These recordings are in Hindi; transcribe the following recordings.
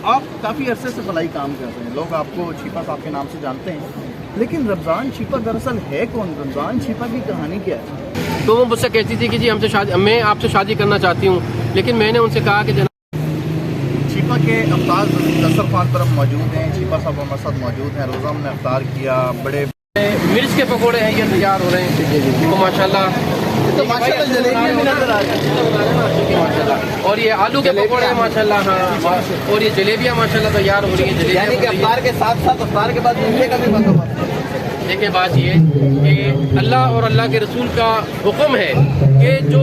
आप काफ़ी अरसे से भलाई काम कर रहे हैं, लोग आपको छीपा साहब के नाम से जानते हैं, लेकिन रमज़ान छीपा दरअसल है कौन? रमज़ान छीपा की कहानी क्या है? तो वो मुझसे कहती थी कि जी मैं आपसे शादी करना चाहती हूँ, लेकिन मैंने उनसे कहा कि छीपा के अफ्तार दस्तरखान पर हम मौजूद हैं, छीपा साहब हमारे साथ मौजूद हैं। रोज़ा हमने अफ्तार किया, बड़े मिर्च के पकौड़े हैं ये तैयार हो रहे हैं तो माशाल्लाह, तो माशाल्लाह जलेबियाँ भी नजर आ रही हैं और ये आलू के पकौड़े हैं माशाल्लाह, हाँ, और ये जलेबियाँ माशाल्लाह तैयार हो रही हैं। यानी कि अफ्तार के साथ साथ अफ्तार के बाद मीठे का भी बंदोबस्त। देखिए बात ये कि अल्लाह और अल्लाह के रसूल का हुक्म है कि जो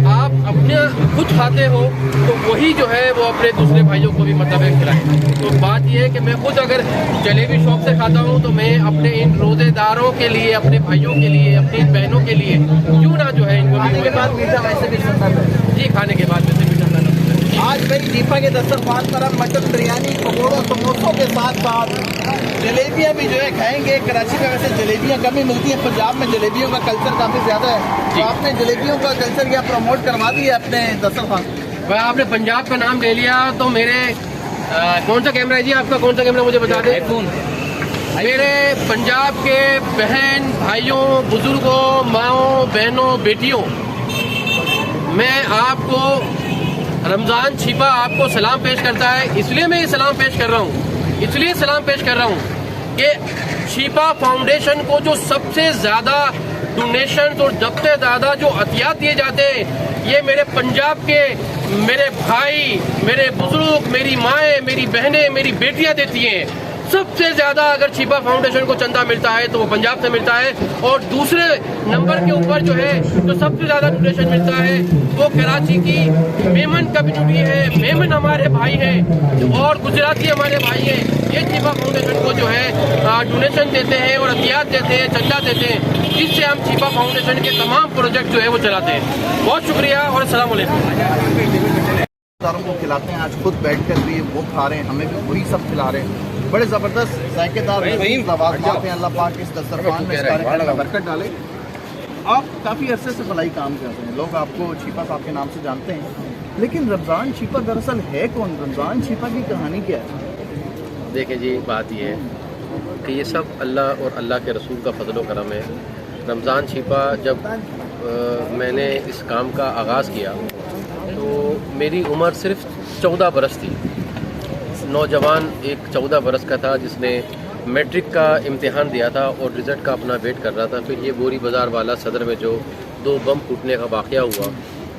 आप अपने खुद खाते हो तो वही जो है वो अपने दूसरे भाइयों को भी मतलब खिलाएं। तो बात ये है कि मैं खुद अगर जलेबी शौक से खाता हूँ तो मैं अपने इन रोजेदारों के लिए, अपने भाइयों के लिए, अपनी बहनों के लिए क्यों ना जो है इनको खाने के बाद मीठा वैसे भी सुंदर है जी, खाने के बाद वैसे मीठा खाना। आज भाई छीपा के दस्तरखान पर हम मटन बिरयानी, पकौड़ों, समोसों के साथ साथ जलेबियाँ भी जो है खाएंगे। कराची में वैसे जलेबियाँ कम ही मिलती हैं, पंजाब में जलेबियों का कल्चर काफ़ी ज़्यादा है, तो आपने जलेबियों का कल्चर क्या प्रमोट करवा दिया अपने दस्तरखान? भाई आपने पंजाब का नाम ले लिया तो मेरे कौन सा कैमरा है जी आपका? कौन सा कैमरा मुझे बता दें। मेरे पंजाब के बहन भाइयों, बुजुर्गों, माओं, बहनों, बेटियों, मैं आपको रमज़ान छीपा आपको सलाम पेश करता है। इसलिए मैं ये सलाम पेश कर रहा हूँ, इसलिए सलाम पेश कर रहा हूँ कि छीपा फाउंडेशन को जो सबसे ज़्यादा डोनेशन और सबसे ज़्यादा जो अतियात दिए जाते हैं, ये मेरे पंजाब के मेरे भाई, मेरे बुजुर्ग, मेरी माएँ, मेरी बहनें, मेरी बेटियाँ देती हैं। सबसे ज्यादा अगर छीपा फाउंडेशन को चंदा मिलता है तो वो पंजाब से मिलता है, और दूसरे नंबर के ऊपर जो है जो सबसे ज्यादा डोनेशन मिलता है वो कराची की मेमन कम्युनिटी है। मेमन हमारे भाई हैं और गुजराती हमारे भाई हैं। ये छीपा फाउंडेशन को जो है डोनेशन देते हैं और अतियात देते हैं, चंदा देते हैं, जिससे हम छीपा फाउंडेशन के तमाम प्रोजेक्ट जो है वो चलाते हैं। बहुत शुक्रिया और अस्सलाम वालेकुम। को खिलाते हैं, आज खुद बैठ कर भी वो खा रहे हैं, हमें भी वही सब खिला रहे हैं। बड़े ज़बरदस्त जायकेदार लवाज़मात हैं। अल्लाह पाक इस दस्तरखान में, इस कार्यक्रम में बरकत डाले। आप काफ़ी अरसे से भलाई काम कर रहे हैं, लोग आपको छीपा साहब के नाम से जानते हैं, लेकिन रमज़ान छीपा दरअसल है कौन? रमज़ान छीपा की कहानी क्या है? देखिए जी, बात यह है कि ये सब अल्लाह और अल्लाह के रसूल का फजल व करम है। रमज़ान छीपा जब मैंने इस काम का आगाज़ किया तो मेरी उम्र सिर्फ 14 बरस थी। नौजवान एक 14 बरस का था जिसने मैट्रिक का इम्तिहान दिया था और रिज़ल्ट का अपना वेट कर रहा था। फिर ये बोरी बाज़ार वाला सदर में जो 2 बम फूटने का वाक़या हुआ,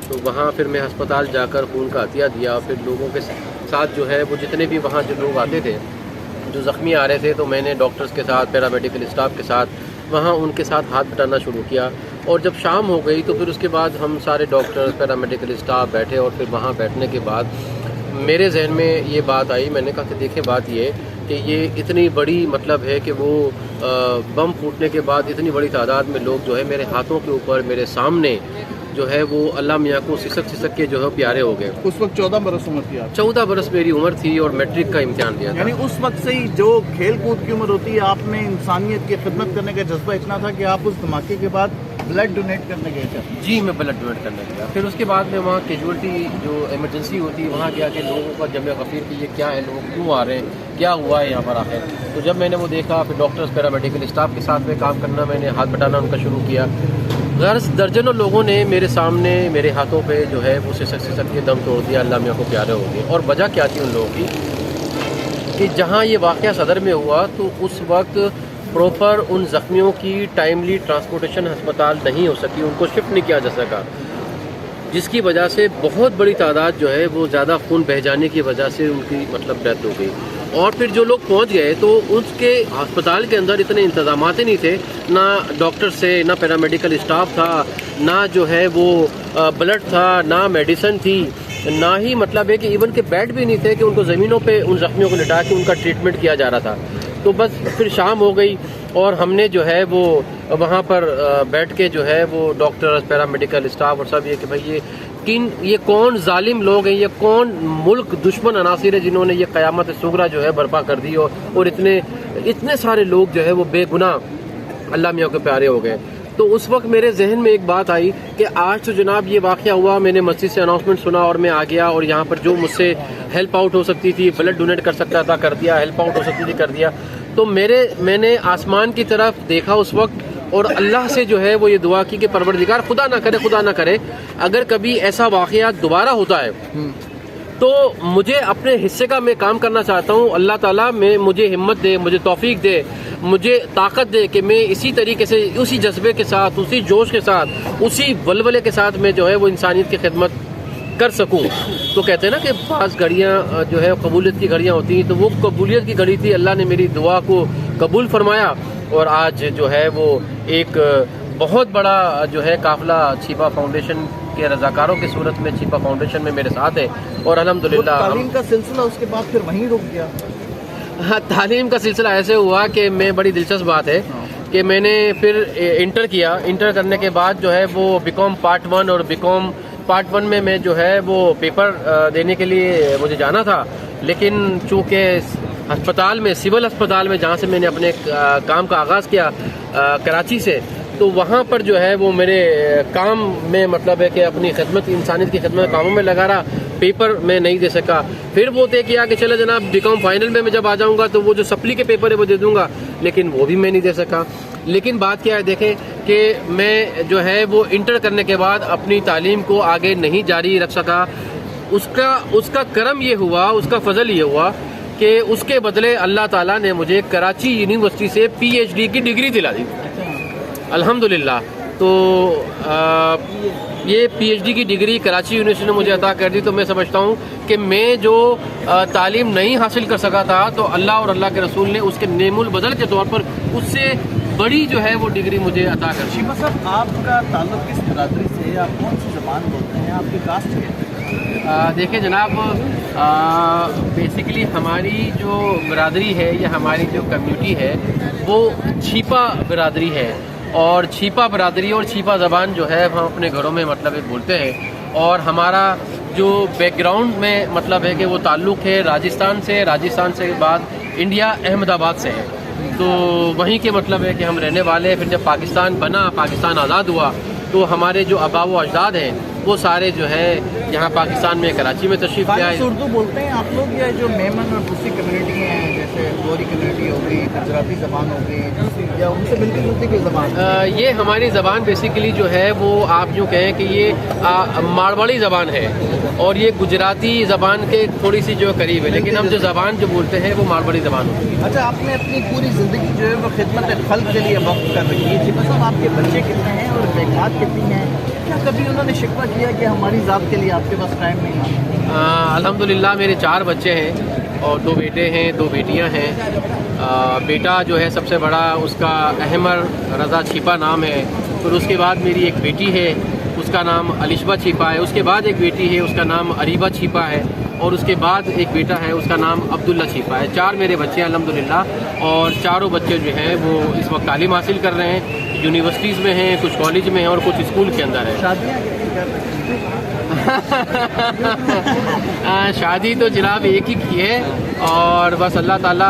तो वहाँ फिर मैं अस्पताल जाकर खून का अतिया दिया। फिर लोगों के साथ जो है वो जितने भी वहाँ जो लोग आते थे जो ज़ख्मी आ रहे थे, तो मैंने डॉक्टर्स के साथ, पैरामेडिकल स्टाफ के साथ वहाँ उनके साथ हाथ बटाना शुरू किया। और जब शाम हो गई तो फिर उसके बाद हम सारे डॉक्टर्स, पैरामेडिकल स्टाफ बैठे, और फिर वहाँ बैठने के बाद मेरे जहन में ये बात आई। मैंने कहा कि देखिए बात ये कि ये इतनी बड़ी मतलब है कि वो बम फूटने के बाद इतनी बड़ी तादाद में लोग जो है मेरे हाथों के ऊपर, मेरे सामने जो है वो अल्लाह मियाँ को सिसक के जो है प्यारे हो गए। उस वक्त 14 बरस उम्र थी? 14 बरस मेरी उम्र थी और मैट्रिक का इम्तिहान दिया था। यानी उस वक्त से ही जो खेल कूद की उम्र होती है, आप में इंसानियत की खिदमत करने का जज्बा इतना था कि आप उस धमाके के बाद ब्लड डोनेट करने गए थे? जी, मैं ब्लड डोनेट करने गया। फिर उसके बाद में वहाँ कैजुअल्टी जो इमरजेंसी होती है वहाँ गया कि लोगों का जमे गफीर कि ये क्या है, लोग क्यों आ रहे हैं, क्या हुआ है यहाँ पर आखिर। तो जब मैंने वो देखा, फिर डॉक्टर्स, पैरामेडिकल स्टाफ के साथ में काम करना, मैंने हाथ बटाना उनका शुरू किया। दर्जनों लोगों ने मेरे सामने, मेरे हाथों पे जो है वो सिसक के दम तोड़ दिया, अल्लाह मियाँ को प्यारे हो गए। और वजह क्या थी उन लोगों की कि जहाँ ये वाक़या सदर में हुआ तो उस वक्त प्रॉपर उन ज़ख्मियों की टाइमली ट्रांसपोर्टेशन अस्पताल नहीं हो सकी, उनको शिफ्ट नहीं किया जा सका, जिसकी वजह से बहुत बड़ी तादाद जो है वो ज़्यादा खून बह जाने की वजह से उनकी मतलब डेथ हो गई। और फिर जो लोग पहुंच गए तो उसके अस्पताल के अंदर इतने इंतजामात ही नहीं थे, ना डॉक्टर से, ना पैरामेडिकल स्टाफ था, ना जो है वो ब्लड था, ना मेडिसिन थी, ना ही मतलब है कि इवन के बेड भी नहीं थे कि उनको ज़मीनों पे उन ज़ख्मियों को लिटा के उनका ट्रीटमेंट किया जा रहा था। तो बस फिर शाम हो गई और हमने जो है वो वहाँ पर बैठ के जो है वो डॉक्टर्स, पैरामेडिकल स्टाफ और सब ये कि भाई ये कौन जालिम लोग हैं, ये कौन मुल्क दुश्मन अनासिर है जिन्होंने ये क़यामत सुगरा जो है बर्पा कर दी और इतने सारे लोग जो है वो बेगुनाह अल्लाह मियाँ के प्यारे हो गए। तो उस वक्त मेरे जहन में एक बात आई कि आज तो जनाब ये वाक़या हुआ, मैंने मस्जिद से अनाउंसमेंट सुना और मैं आ गया, और यहाँ पर जो मुझसे हेल्प आउट हो सकती थी, ब्लड डोनेट कर सकता था कर दिया, हेल्प आउट हो सकती थी कर दिया। तो मैंने आसमान की तरफ देखा उस वक्त और अल्लाह से जो है वो ये दुआ की कि परवरदिगार खुदा ना करे अगर कभी ऐसा वाक़या दोबारा होता है तो मुझे अपने हिस्से का मैं काम करना चाहता हूँ। अल्लाह ताला में मुझे हिम्मत दे, मुझे तौफीक दे, मुझे ताकत दे कि मैं इसी तरीके से, उसी जज्बे के साथ, उसी जोश के साथ, उसी वलवले के साथ मैं जो है वो इंसानियत की खिदमत कर सकूं। तो कहते हैं ना कि पास घड़ियाँ जो है कबूलियत की घड़ियाँ होती हैं, तो वो कबूलियत की घड़ी थी। अल्लाह ने मेरी दुआ को कबूल फरमाया और आज जो है वो एक बहुत बड़ा जो है काफिला छिपा फाउंडेशन के रजाकारों की सूरत में छिपा फाउंडेशन में मेरे साथ है। और अल्हम्दुलिल्लाह तालीम का सिलसिला उसके बाद फिर वहीं रुक गया। हाँ, तालीम का सिलसिला ऐसे हुआ कि मैं, बड़ी दिलचस्प बात है कि मैंने फिर इंटर किया। इंटर करने के बाद जो है वो बीकॉम पार्ट 1 और बीकॉम पार्ट 1 में मैं जो है वो पेपर देने के लिए मुझे जाना था, लेकिन चूँकि अस्पताल में, सिविल अस्पताल में जहाँ से मैंने अपने काम का आगाज़ किया कराची से, तो वहाँ पर जो है वो मेरे काम में मतलब है कि अपनी खिदमत, इंसानियत की खिदमत कामों में लगा रहा, पेपर मैं नहीं दे सका। फिर वो तय किया कि चलो जनाब बीकॉम फाइनल में मैं जब आ जाऊँगा तो वो जो सप्ली के पेपर है वो दे दूँगा, लेकिन वो भी मैं नहीं दे सका। लेकिन बात क्या है, देखें कि मैं जो है वो इंटर करने के बाद अपनी तालीम को आगे नहीं जारी रख सका। उसका करम ये हुआ, उसका फजल ये हुआ कि उसके बदले अल्लाह ताला ने मुझे कराची यूनिवर्सिटी से PhD की डिग्री दिला दी, अल्हम्दुलिल्लाह। तो ये PhD की डिग्री कराची यूनिवर्सिटी ने मुझे अता कर दी। तो मैं समझता हूँ कि मैं जो तालीम नहीं हासिल कर सका था, तो अल्लाह और अल्लाह के रसूल ने उसके नेमुल बदल के तौर पर उससे बड़ी जो है वो डिग्री मुझे अता कर दी। शिफा साहब, आपका ताल्लुक किस बिरादरी से है? आप कौन सी ज़बान बोलते हैं? आपकी कास्ट क्या है? देखिए जनाब, बेसिकली हमारी जो बिरादरी है या हमारी जो कम्युनिटी है वो छिपा बिरादरी है, और छिपा बिरादरी और छिपा ज़बान जो है हम अपने घरों में मतलब बोलते हैं। और हमारा जो बैकग्राउंड में मतलब है कि वो ताल्लुक़ है राजस्थान से बाद इंडिया अहमदाबाद से है, तो वहीं के मतलब है कि हम रहने वाले हैं। फिर जब पाकिस्तान बना, पाकिस्तान आज़ाद हुआ, तो हमारे जो आबा व अजदाद हैं वो सारे जो है यहाँ पाकिस्तान में कराची में तशरीफ़ ले आए। उर्दू बोलते हैं आप लोग, या जो मेमन और दूसरी कम्युनिटी हैं जैसे गोरी कम्युनिटी हो गई, गुजराती ज़बान हो गई, या उनसे मिलती जुलती की ज़बान? ये हमारी ज़बान बेसिकली जो है वो आप यूँ कहें कि ये मारवाड़ी ज़बान है, और ये गुजराती ज़बान के थोड़ी सी जो करीब है, लेकिन हम जो ज़बान जो बोलते हैं वो मारवाड़ी ज़बान होती है। अच्छा, आपने अपनी पूरी ज़िंदगी जो है वो खिदमत खल्क़ के लिए वक्त कर रखी है। शिफा साहब, आपके बच्चे कितने हैं और बेगात कितनी हैं? क्या कभी उन्होंने शिकवा किया कि हमारी ज़ात के लिए आपके पास टाइम नहीं है? अल्हम्दुलिल्लाह मेरे 4 बच्चे हैं और 2 बेटे हैं, 2 बेटियां हैं। बेटा जो है सबसे बड़ा, उसका अहमर रज़ा छिपा नाम है। फिर उसके बाद मेरी एक बेटी है, उसका नाम अलिशबा छिपा है। उसके बाद एक बेटी है, उसका नाम अरीबा छिपा है। और उसके बाद एक बेटा है, उसका नाम अब्दुल्ला छिपा है। 4 मेरे बच्चे हैं अल्हम्दुलिल्लाह, और चारों बच्चे जो हैं वो इस वक्त तालीम हासिल कर रहे हैं, यूनिवर्सिटीज़ में हैं, कुछ कॉलेज में हैं और कुछ स्कूल के अंदर है। शादियाँ कितनी कर रही हैं? शादी तो जनाब एक ही की है, और बस अल्लाह ताला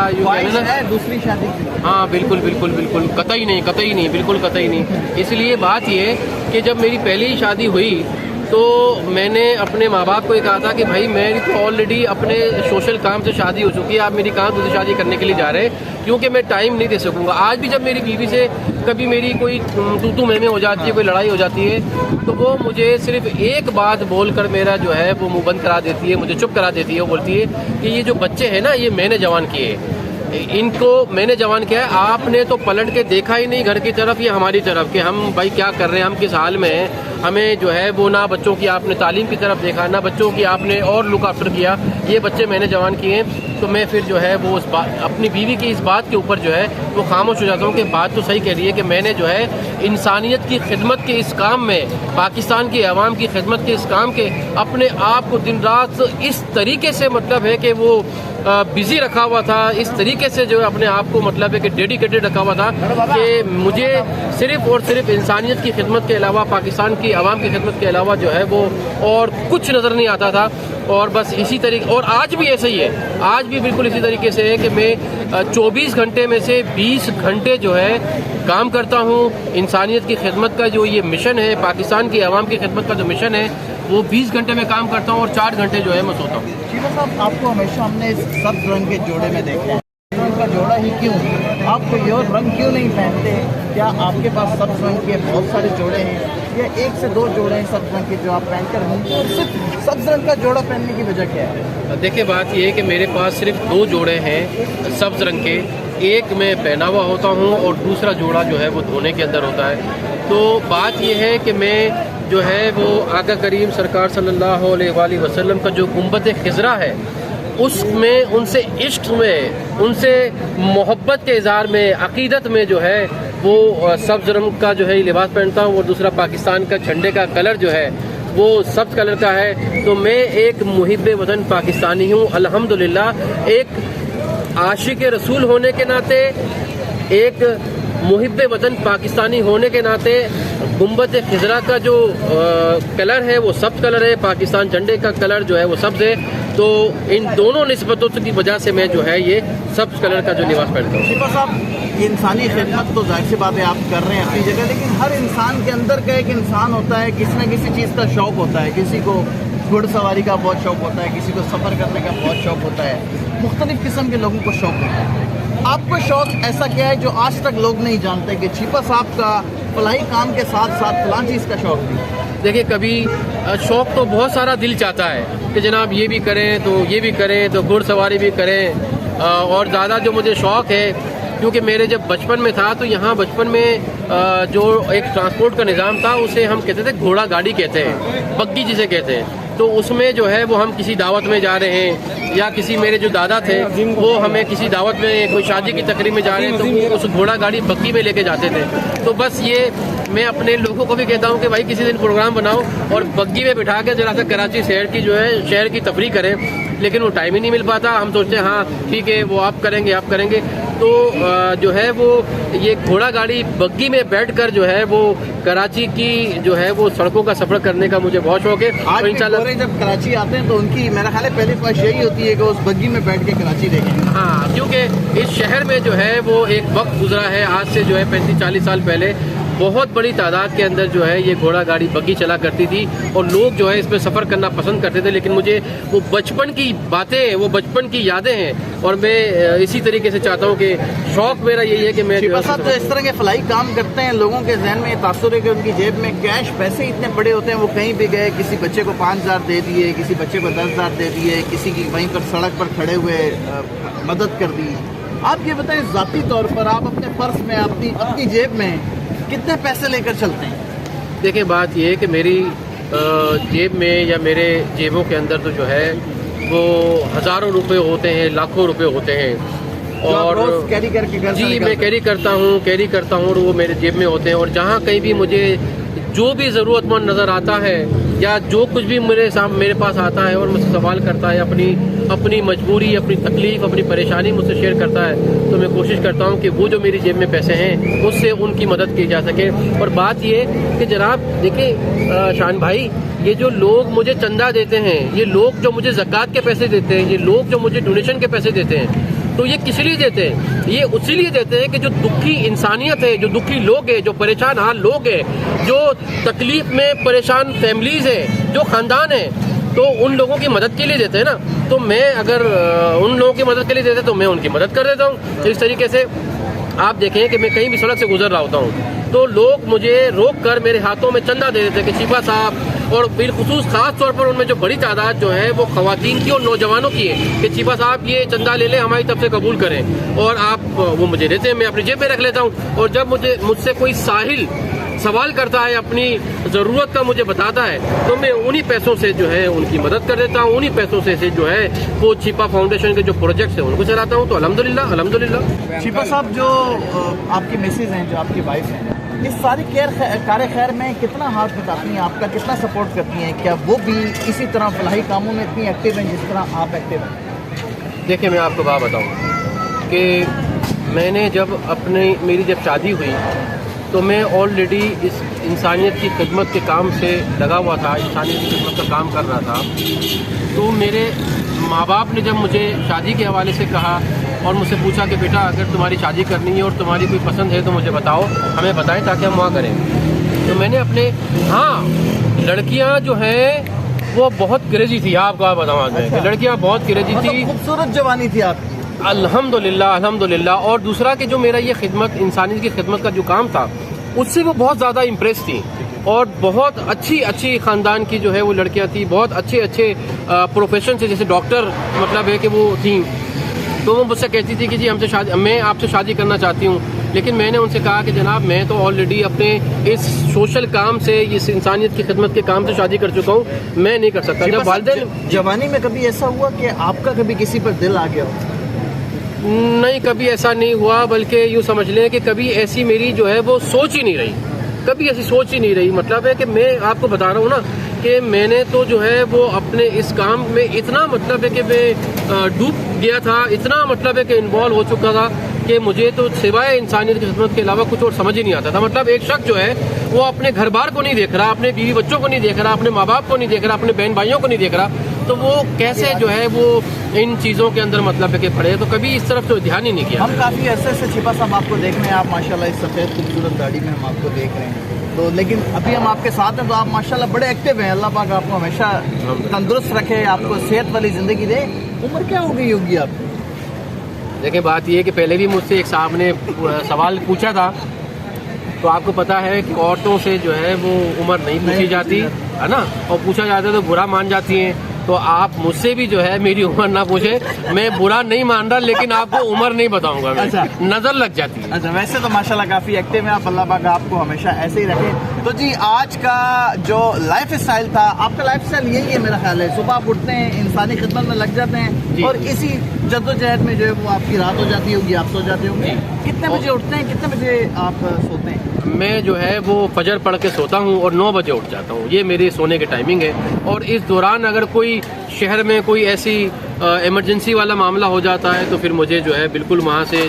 दूसरी शादी? हाँ बिल्कुल बिल्कुल बिल्कुल, कतई नहीं, बिल्कुल कतई नहीं। इसलिए बात ये कि जब मेरी पहली शादी हुई तो मैंने अपने माँ बाप को ये कहा था कि भाई मेरी तो ऑलरेडी अपने सोशल काम से शादी हो चुकी है, आप मेरी कहाँ दूसरी शादी करने के लिए जा रहे हैं, क्योंकि मैं टाइम नहीं दे सकूँगा। आज भी जब मेरी बीवी से कभी मेरी कोई तू में हो जाती है, कोई लड़ाई हो जाती है, तो वो मुझे सिर्फ एक बात बोलकर मेरा जो है वो मुँह बंद करा देती है, मुझे चुप करा देती है। वो बोलती है कि ये जो बच्चे हैं ना, ये मैंने जवान किए, इनको मैंने जवान किया है, आपने तो पलट के देखा ही नहीं घर की तरफ या हमारी तरफ कि हम भाई क्या कर रहे हैं, हम किस हाल में हैं। हमें जो है वो ना बच्चों की आपने तालीम की तरफ देखा, ना बच्चों की आपने और लुक आफ्टर किया। ये बच्चे मैंने जवान किए, तो मैं फिर जो है वो उस बात, अपनी बीवी की इस बात के ऊपर जो है वो खामोश हो जाता हूँ कि बात तो सही कह रही है कि मैंने जो है इंसानियत की खिदमत के इस काम में, पाकिस्तान की आवाम की खिदमत के इस काम के अपने आप को दिन रात इस तरीके से मतलब है कि वो बिजी रखा हुआ था, इस तरीके से जो है अपने आप को मतलब है कि डेडिकेटेड रखा हुआ था कि मुझे सिर्फ और सिर्फ इंसानियत की खिदमत के अलावा, पाकिस्तान की की आवाम की खिदमत के अलावा जो है वो और कुछ नज़र नहीं आता था। और बस इसी तरीके, और आज भी ऐसे ही है, आज भी बिल्कुल इसी तरीके से है कि मैं 24 घंटे में से 20 घंटे जो है काम करता हूँ। इंसानियत की खिदमत का जो ये मिशन है, पाकिस्तान की आवाम की खिदमत का जो मिशन है, वो 20 घंटे में काम करता हूँ और 4 घंटे जो है मैं सोता हूँ। शीबा साहब, आपको हमेशा हमने इस सब्ज रंग के जोड़े में देखा है, रंग का जोड़ा ही क्यों? आप कोई और रंग क्यों नहीं पहनते? क्या आपके पास सब्ज रंग के बहुत सारे जोड़े हैं या 1 से 2 जोड़े हैं सब्ज रंग के जो आप पहनकर घूमते हैं? और सिर्फ सब्ज रंग का जोड़ा पहनने की वजह क्या है? देखिए, बात ये है कि मेरे पास सिर्फ 2 जोड़े हैं सब्ज रंग के। एक मैं पहना हुआ होता हूँ और दूसरा जोड़ा जो है वो धोने के अंदर होता है। तो बात ये है कि मैं जो है वो आका करीम सरकार सल्लल्लाहु अलैहि वसल्लम का जो गुंबद खिज़रा है, उसमें उनसे इश्क में, उनसे मोहब्बत के इज़हार में, अक़ीदत में जो है वो सब्ज़ रंग का जो है लिबास पहनता हूँ। और दूसरा पाकिस्तान का झंडे का कलर जो है वो सब्ज़ कलर का है। तो मैं एक मुहिब्बे वतन पाकिस्तानी हूँ अल्हम्दुलिल्लाह। एक आशिक रसूल होने के नाते, एक मुहिब्बे वतन पाकिस्तानी होने के नाते गुंबद खिज़रा का जो कलर है वो सब्ज़ कलर है, पाकिस्तान झंडे का कलर जो है वो सब्ज़ है। तो इन दोनों निस्बतों की वजह से मैं जो है ये सब्ज़ कलर का जो लिबास पहनता हूँ। शीबा साहब, इंसानी खिदमत तो जाहिर सी बात है आप कर रहे हैं अपनी जगह, लेकिन हर इंसान के अंदर का एक इंसान होता है, किसी न किसी चीज़ का शौक़ होता है। किसी को घुड़सवारी का बहुत शौक़ होता है, किसी को सफ़र करने का बहुत शौक़ होता है, मुख्तलिफ़ किस्म के लोगों को शौक़ होता है। आपको शौक़ ऐसा क्या है जो आज तक लोग नहीं जानते कि शीबा साहब का फलाही काम के साथ साथ फलां चीज़ का शौक़ भी? देखिए, कभी शौक़ तो बहुत सारा दिल चाहता है कि जनाब ये भी करें तो ये भी करें, तो घुड़सवारी भी करें। और ज़्यादा जो मुझे शौक़ है, क्योंकि मेरे जब बचपन में था तो यहाँ बचपन में जो एक ट्रांसपोर्ट का निज़ाम था उसे हम कहते थे घोड़ा गाड़ी कहते हैं, बग्गी जिसे कहते हैं। तो उसमें जो है वो हम किसी दावत में जा रहे हैं या किसी मेरे जो दादा थे वो हमें किसी दावत में कोई शादी की तकरीब में जा रहे हैं तो वो उस घोड़ा गाड़ी बग्गी में लेके जाते थे। तो बस ये मैं अपने लोगों को भी कहता हूँ कि भाई किसी दिन प्रोग्राम बनाओ और बग्गी में बिठा के जरा सा कराची शहर की जो है शहर की तफरीह करें। लेकिन वो टाइम ही नहीं मिल पाता। हम सोचते हैं हाँ ठीक है वो आप करेंगे। तो जो है वो ये घोड़ा गाड़ी बग्गी में बैठकर जो है वो कराची की जो है वो सड़कों का सफर करने का मुझे बहुत शौक है। आज इंशाल्लाह जब कराची आते हैं तो उनकी मेरा ख्याल है पहली ख्वाहिश यही होती है कि उस बग्गी में बैठ के कराची देखें। हाँ, क्योंकि इस शहर में जो है वो एक वक्त गुजरा है आज से जो है 35-40 साल पहले बहुत बड़ी तादाद के अंदर जो है ये घोड़ा गाड़ी बग्गी चला करती थी और लोग जो है इसमें सफ़र करना पसंद करते थे। लेकिन मुझे वो बचपन की बातें, वो बचपन की यादें हैं और मैं इसी तरीके से चाहता हूँ कि शौक़ मेरा यही है कि मैं साहब तो इस तरह के फलाई काम करते हैं, लोगों के जहन में तासुर है कि उनकी जेब में कैश पैसे इतने बड़े होते हैं, वो कहीं भी गए किसी बच्चे को 5000 दे दिए, किसी बच्चे को 10,000 दे दिए, किसी की वहीं पर सड़क पर खड़े हुए मदद कर दी। आप ये बताएं ज़ाती तौर पर आप अपने पर्स में अपनी जेब में कितने पैसे लेकर चलते हैं? देखिए, बात ये है कि मेरी जेब में या मेरे जेबों के अंदर तो जो है वो हज़ारों रुपए होते हैं, लाखों रुपए होते हैं और कैरी करके घर जी मैं कैरी करता हूँ और वो मेरे जेब में होते हैं। और जहाँ कहीं भी मुझे जो भी ज़रूरतमंद नज़र आता है या जो कुछ भी मेरे पास आता है और मुझसे सवाल करता है, अपनी मजबूरी, अपनी तकलीफ़, अपनी परेशानी मुझसे शेयर करता है, तो मैं कोशिश करता हूँ कि वो जो मेरी जेब में पैसे हैं उससे उनकी मदद की जा सके। और बात ये कि जनाब देखिए शान भाई, ये जो लोग मुझे चंदा देते हैं, ये लोग जो मुझे ज़कात के पैसे देते हैं, ये लोग जो मुझे डोनेशन के पैसे देते हैं, तो ये किस लिए देते हैं? ये उसी लिए देते हैं कि जो दुखी इंसानियत है, जो दुखी लोग हैं, जो परेशान हाल लोग हैं, जो तकलीफ में परेशान फैमिलीज़ हैं, जो ख़ानदान हैं, तो उन लोगों की मदद के लिए देते हैं ना। तो मैं अगर उन लोगों की मदद के लिए देते तो मैं उनकी मदद कर देता हूँ। तो इस तरीके से आप देखें कि मैं कहीं भी सड़क से गुजर रहा होता हूँ तो लोग मुझे रोक कर मेरे हाथों में चंदा दे देते हैं कि शीबा साहब, और बिलखुसूस खास तौर पर उनमें जो बड़ी तादाद जो है वो ख़वातीन की और नौजवानों की है कि शीबा साहब ये चंदा ले लें, हमारी तरफ से कबूल करें। और आप वो मुझे देते हैं, मैं अपनी जेब में रख लेता हूँ। और जब मुझसे कोई साहिल सवाल करता है, अपनी ज़रूरत का मुझे बताता है, तो मैं उन्हीं पैसों से जो है उनकी मदद कर देता हूँ। उन्हीं पैसों से जो है वो शीबा फाउंडेशन के जो प्रोजेक्ट्स हैं उनको चलाता हूँ। तो अल्हम्दुलिल्लाह। शीबा साहब, जो आपकी मिसेज हैं, जो आपकी वाइफ हैं, इस सारी कार खैर में कितना हाथ बटाती हैं, आपका कितना सपोर्ट करती हैं? क्या वो भी इसी तरह फलाही कामों में इतनी एक्टिव हैं जिस तरह आप एक्टिव हैं? देखिए, मैं आपको बात बताऊँ कि मैंने जब मेरी जब शादी हुई तो मैं ऑलरेडी इस इंसानियत की खिदमत के काम से लगा हुआ था, इंसानियत की खिदमत का काम कर रहा था। तो मेरे माँ बाप ने जब मुझे शादी के हवाले से कहा और मुझसे पूछा कि बेटा अगर तुम्हारी शादी करनी है और तुम्हारी कोई पसंद है तो मुझे बताओ, हमें बताएं ताकि हम वहाँ करें। तो मैंने अपने लड़कियाँ जो हैं वो बहुत क्रेजी थी, आपको आप बताऊँ कि लड़कियाँ बहुत क्रेजी थी, खूबसूरत जवानी थी आपकी। अल्हम्दुलिल्लाह अल्हम्दुलिल्लाह। और दूसरा कि जो मेरा ये खिदमत, इंसानियत की खिदमत का जो काम था, उससे वो बहुत ज़्यादा इम्प्रेस थी और बहुत अच्छी ख़ानदान की जो है वो लड़कियां थी, बहुत अच्छे प्रोफेशन से, जैसे डॉक्टर मतलब है कि वो थी। तो वो मुझसे कहती थी कि जी मैं आपसे शादी करना चाहती हूँ। लेकिन मैंने उनसे कहा कि जनाब मैं तो ऑलरेडी अपने इस सोशल काम से, इस इंसानियत की खिदमत के काम से शादी कर चुका हूँ, मैं नहीं कर सकता। जब वालिदैन जवानी में कभी ऐसा हुआ कि आपका कभी किसी पर दिल आ गया हो? नहीं, कभी ऐसा नहीं हुआ, बल्कि यूँ समझ लें कि कभी ऐसी मेरी जो है वो सोच ही नहीं रही, कभी ऐसी सोच ही नहीं रही। मतलब है कि मैं आपको बता रहा हूँ ना कि मैंने तो जो है वो अपने इस काम में इतना मतलब है कि मैं डूब गया था, इतना मतलब है कि इन्वॉल्व हो चुका था कि मुझे तो सिवाय इंसानियत की खिदमत के अलावा कुछ और समझ ही नहीं आता था। मतलब एक शख्स जो है वो अपने घर बार को नहीं देख रहा, अपने बीवी बच्चों को नहीं देख रहा, अपने माँ बाप को नहीं देख रहा, अपने बहन भाइयों को नहीं देख रहा, तो वो कैसे जो है वो इन चीज़ों के अंदर मतलब है कि पड़े। तो कभी इस तरफ तो ध्यान ही नहीं किया। हम काफ़ी अरसे से छिपा साहब आपको देख रहे हैं, आप माशाल्लाह इस सफ़ेद खूबसूरत गाड़ी में हम आपको देख रहे हैं। तो लेकिन अभी हम आपके साथ हैं तो आप माशाल्लाह बड़े एक्टिव हैं। अल्लाह पाक आपको हमेशा तंदुरुस्त रखे, आपको सेहत वाली ज़िंदगी दे। उम्र क्या हो गई होगी आपकी? देखिए बात ये कि पहले भी मुझसे एक साहब ने सवाल पूछा था, तो आपको पता है कि औरतों से जो है वो उम्र नहीं पूछी जाती है ना, और पूछा जाता है तो बुरा मान जाती हैं। तो आप मुझसे भी जो है मेरी उम्र ना पूछे, मैं बुरा नहीं मान रहा, लेकिन आपको उम्र नहीं बताऊंगा मैं। अच्छा, नजर लग जाती है। अच्छा, वैसे तो माशाल्लाह काफी एक्टिव है आप, अल्लाह पाक आपको हमेशा ऐसे ही रखे। तो जी आज का जो लाइफ स्टाइल था, आपका लाइफ स्टाइल यही है मेरा ख्याल है, सुबह आप उठते हैं, इंसानी खिदमत में लग जाते हैं और इसी जद्दोजहद में जो है वो आपकी रात हो जाती होगी, आप सो जाते होंगे। कितने बजे उठते हैं, कितने बजे आप सोते हैं? मैं जो है वो फजर पढ़ के सोता हूँ और 9 बजे उठ जाता हूँ, ये मेरी सोने की टाइमिंग है। और इस दौरान अगर कोई शहर में कोई ऐसी इमरजेंसी वाला मामला हो जाता है तो फिर मुझे जो है बिल्कुल वहाँ से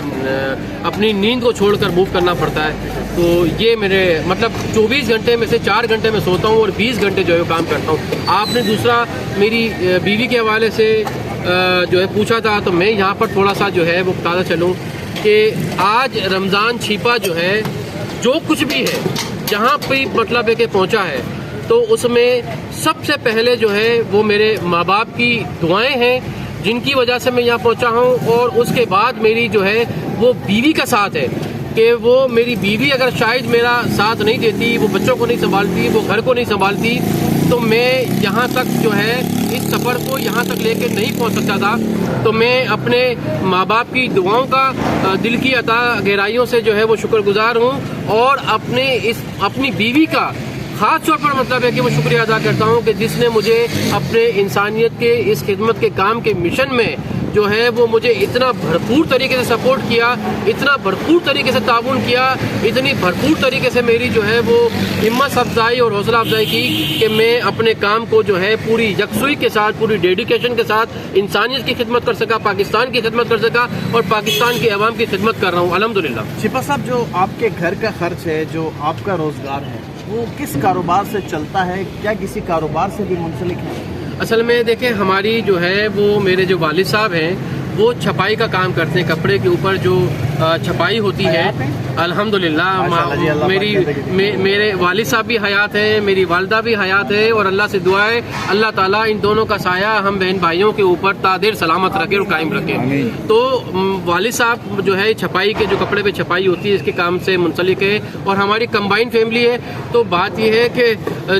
अपनी नींद को छोड़कर मूव करना पड़ता है। तो ये मेरे मतलब 24 घंटे में से 4 घंटे में सोता हूँ और 20 घंटे जो है काम करता हूँ। आपने दूसरा मेरी बीवी के हवाले से जो है पूछा था, तो मैं यहाँ पर थोड़ा सा जो है वो बताता चलूँ कि आज रमज़ान छिपा जो है, जो कुछ भी है जहाँ पे मतलब है कि पहुँचा है, तो उसमें सबसे पहले जो है वो मेरे माँ बाप की दुआएं हैं जिनकी वजह से मैं यहाँ पहुँचा हूँ। और उसके बाद मेरी जो है वो बीवी का साथ है कि वो मेरी बीवी अगर शायद मेरा साथ नहीं देती, वो बच्चों को नहीं संभालती, वो घर को नहीं संभालती, तो मैं यहाँ तक जो है इस सफ़र को यहाँ तक लेके नहीं पहुँच सकता था। तो मैं अपने माँ बाप की दुआओं का दिल की अता गहराइयों से जो है वो शुक्रगुजार हूँ और अपनी बीवी का ख़ास तौर पर मतलब है कि वो शुक्रिया अदा करता हूँ कि जिसने मुझे अपने इंसानियत के इस खिदमत के काम के मिशन में जो है वो मुझे इतना भरपूर तरीके से सपोर्ट किया, इतना भरपूर तरीके से ताउन किया, इतनी भरपूर तरीके से मेरी जो है वो हिम्मत अफजाई और हौसला अफजाई की कि मैं अपने काम को जो है पूरी यकसुई के साथ, पूरी डेडिकेशन के साथ इंसानियत की खिदमत कर सका, पाकिस्तान की खिदमत कर सका और पाकिस्तान की आवाम की खिदमत कर रहा हूँ अल्हम्दुलिल्लाह। छिपा साहब, जो आपके घर का खर्च है, जो आपका रोजगार है, वो किस कारोबार से चलता है? क्या किसी कारोबार से भी मुंसलिक है? असल में देखें, हमारी जो है वो मेरे जो वालिद साहब हैं वो छपाई का काम करते हैं, कपड़े के ऊपर जो छपाई होती है। अल्हम्दुलिल्लाह मेरे वालिद साहब भी हयात हैं, मेरी वालदा भी हयात है और अल्लाह से दुआ है अल्लाह ताला इन दोनों का साया हम बहन भाइयों के ऊपर तादेर सलामत रखे और कायम रखे। तो वालिद साहब जो है छपाई के, जो कपड़े पे छपाई होती है, इसके काम से मुंसलिक है और हमारी कंबाइंड फैमिली है। तो बात यह है कि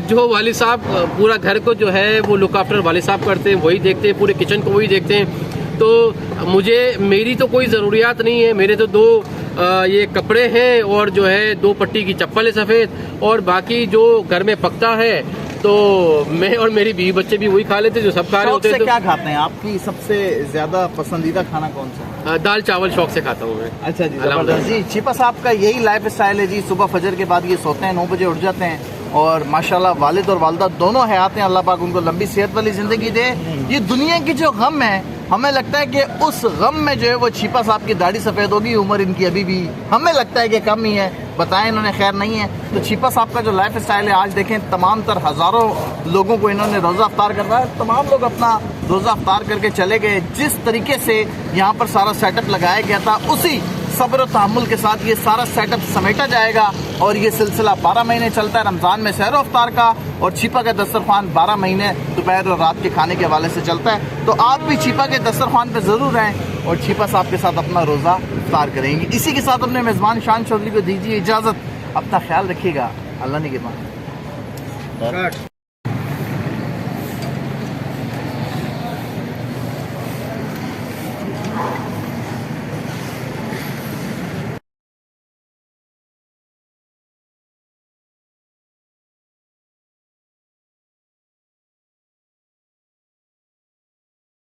जो वालिद साहब पूरा घर को जो है वो लुक आफ्टर वालिद साहब करते हैं, वही देखते हैं, पूरे किचन को वही देखते हैं। तो मेरी तो कोई ज़रूरियात नहीं है, मेरे तो 2 ये कपड़े हैं और जो है 2 पट्टी की चप्पल है सफ़ेद, और बाकी जो घर में पकता है तो मैं और मेरी बीवी बच्चे भी वही खा लेते जो सब खा रहे होते हैं। तो क्या खाते हैं? आपकी सबसे ज्यादा पसंदीदा खाना कौन सा? दाल चावल शौक से खाता हूँ मैं। अच्छा जी, जबरदस्त जी। छिपा साहब का यही लाइफ स्टाइल है जी, सुबह फजर के बाद ये सोते हैं, 9 बजे उठ जाते हैं और माशाल्लाह वालिद और वालदा दोनों हयात हैं, अल्लाह पाक उनको लंबी सेहत वाली ज़िंदगी दे। ये दुनिया की जो गम है हमें लगता है कि उस गम में जो है वो छिपा साहब की दाढ़ी सफ़ेद होगी, उम्र इनकी अभी भी हमें लगता है कि कम ही है, बताएं इन्होंने, खैर नहीं है। तो छिपा साहब का जो लाइफ स्टाइल है, आज देखें तमाम तर हज़ारों लोगों को इन्होंने रोज़ा अफ्तार करवाया, तमाम लोग अपना रोज़ा अफ्तार करके चले गए। जिस तरीके से यहाँ पर सारा सेटअप लगाया गया था, उसी सब्र तहम्मुल के साथ ये सारा सेटअप समेटा जाएगा और ये सिलसिला 12 महीने चलता है। रमज़ान में सहर अफ्तार का और छिपा का दस्तरखान 12 महीने दोपहर और रात के खाने के हवाले से चलता है। तो आप भी छिपा के दस्तरखान पे ज़रूर रहें और छिपा साहब के साथ अपना रोज़ा अफ्तार करेंगे। इसी के साथ अपने मेज़बान शान चौधरी को दीजिए इजाज़त। अपना ख्याल रखिएगा, अल्लाह ने के बाद।